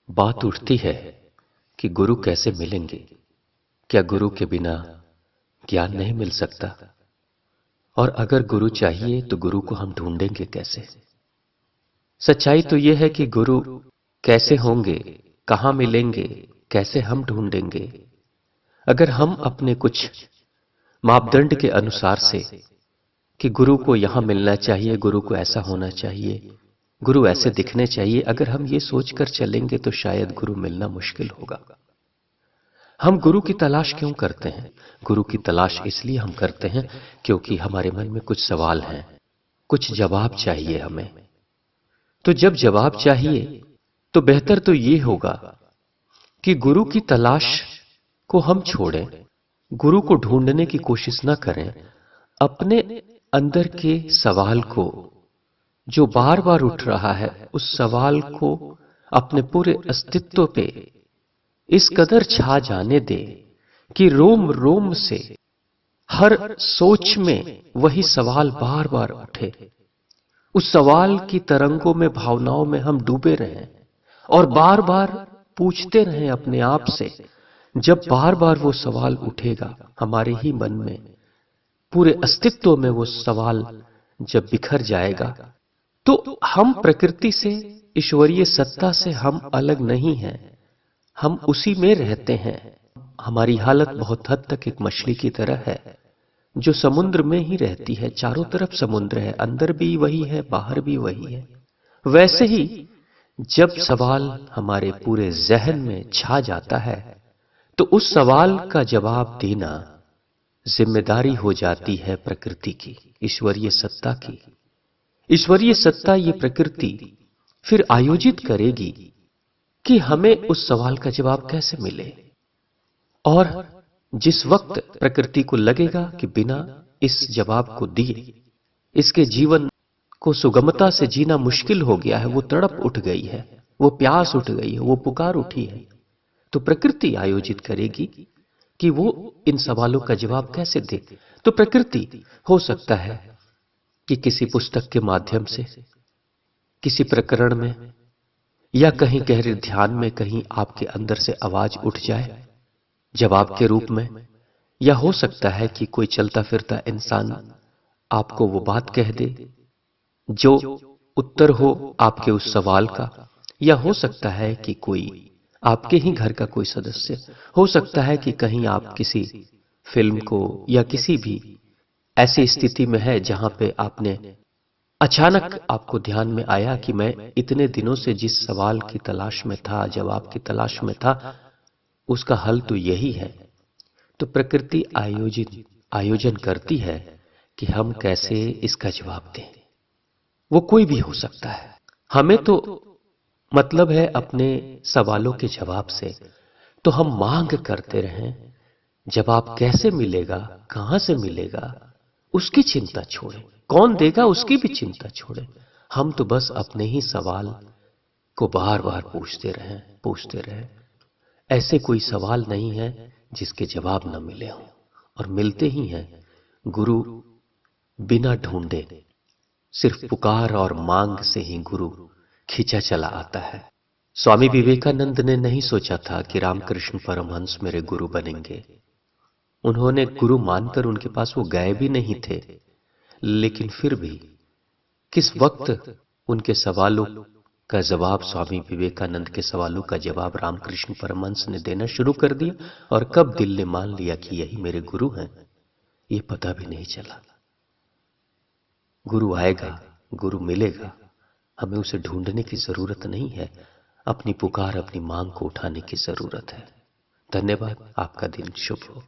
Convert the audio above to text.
बात उठती है कि गुरु कैसे मिलेंगे। क्या गुरु के बिना ज्ञान नहीं मिल सकता? और अगर गुरु चाहिए तो गुरु को हम ढूंढेंगे कैसे? सच्चाई तो यह है कि गुरु कैसे होंगे, कहां मिलेंगे, कैसे हम ढूंढेंगे? अगर हम अपने कुछ मापदंड के अनुसार से कि गुरु को यहां मिलना चाहिए, गुरु को ऐसा होना चाहिए, गुरु ऐसे दिखने चाहिए, अगर हम ये सोचकर चलेंगे तो शायद गुरु मिलना मुश्किल होगा। हम गुरु की तलाश क्यों करते हैं? गुरु की तलाश इसलिए हम करते हैं क्योंकि हमारे मन में कुछ सवाल हैं, कुछ जवाब चाहिए हमें। तो जब जवाब चाहिए तो बेहतर तो ये होगा कि गुरु की तलाश को हम छोड़ें, गुरु को ढूंढने की कोशिश ना करें। अपने अंदर के सवाल को जो बार बार उठ रहा है, उस सवाल को अपने पूरे अस्तित्व पे इस कदर छा जाने दे कि रोम रोम से हर सोच में वही सवाल बार बार उठे। उस सवाल की तरंगों में, भावनाओं में हम डूबे रहें और बार बार पूछते रहें अपने आप से। जब बार बार वो सवाल उठेगा हमारे ही मन में, पूरे अस्तित्व में वो सवाल जब बिखर जाएगा, तो हम प्रकृति से, ईश्वरीय सत्ता से हम अलग नहीं हैं, हम उसी में रहते हैं। हमारी हालत बहुत हद तक एक मछली की तरह है जो समुद्र में ही रहती है। चारों तरफ समुद्र है, अंदर भी वही है, बाहर भी वही है। वैसे ही जब सवाल हमारे पूरे जहन में छा जाता है तो उस सवाल का जवाब देना जिम्मेदारी हो जाती है प्रकृति की, ईश्वरीय सत्ता की। ईश्वरीय सत्ता, ये प्रकृति फिर आयोजित करेगी कि हमें उस सवाल का जवाब कैसे मिले। और जिस वक्त प्रकृति को लगेगा कि बिना इस जवाब को दिए इसके जीवन को सुगमता से जीना मुश्किल हो गया है, वो तड़प उठ गई है, वो प्यास उठ गई है, वो पुकार उठी है, तो प्रकृति आयोजित करेगी कि वो इन सवालों का जवाब कैसे दे। तो प्रकृति हो सकता है कि किसी पुस्तक के माध्यम से, किसी प्रकरण में, या कहीं गहरे ध्यान में कहीं आपके अंदर से आवाज उठ जाए जवाब के रूप में। या हो सकता है कि कोई चलता फिरता इंसान आपको वो बात कह दे जो उत्तर हो आपके उस सवाल का। या हो सकता है कि कोई आपके ही घर का कोई सदस्य, हो सकता है कि कहीं आप किसी फिल्म को या किसी भी ऐसी स्थिति में है जहां पे आपने अचानक आपको ध्यान में आया कि मैं इतने दिनों से जिस सवाल की तलाश में था, जवाब की तलाश में था, उसका हल तो यही है। तो प्रकृति आयोजन करती है कि हम कैसे इसका जवाब दें। वो कोई भी हो सकता है। हमें तो मतलब है अपने सवालों के जवाब से, तो हम मांग करते रहें। जवाब कैसे मिलेगा, कहां से मिलेगा, उसकी चिंता छोड़ें। कौन देगा उसकी भी चिंता छोड़ें। हम तो बस अपने ही सवाल को बार बार पूछते रहें। ऐसे कोई सवाल नहीं है जिसके जवाब न मिले हों, और मिलते ही हैं। गुरु बिना ढूंढे, सिर्फ पुकार और मांग से ही गुरु खींचा चला आता है। स्वामी विवेकानंद ने नहीं सोचा था कि रामकृष्ण परमहंस मेरे गुरु बनेंगे। उन्होंने गुरु मानकर उनके पास वो गए भी नहीं थे, लेकिन फिर भी किस वक्त उनके सवालों का जवाब, स्वामी विवेकानंद के सवालों का जवाब रामकृष्ण परमहंस ने देना शुरू कर दिया, और कब दिल ने मान लिया कि यही मेरे गुरु हैं, ये पता भी नहीं चला। गुरु आएगा, गुरु मिलेगा, हमें उसे ढूंढने की जरूरत नहीं है, अपनी पुकार, अपनी मांग को उठाने की जरूरत है। धन्यवाद। आपका दिन शुभ हो।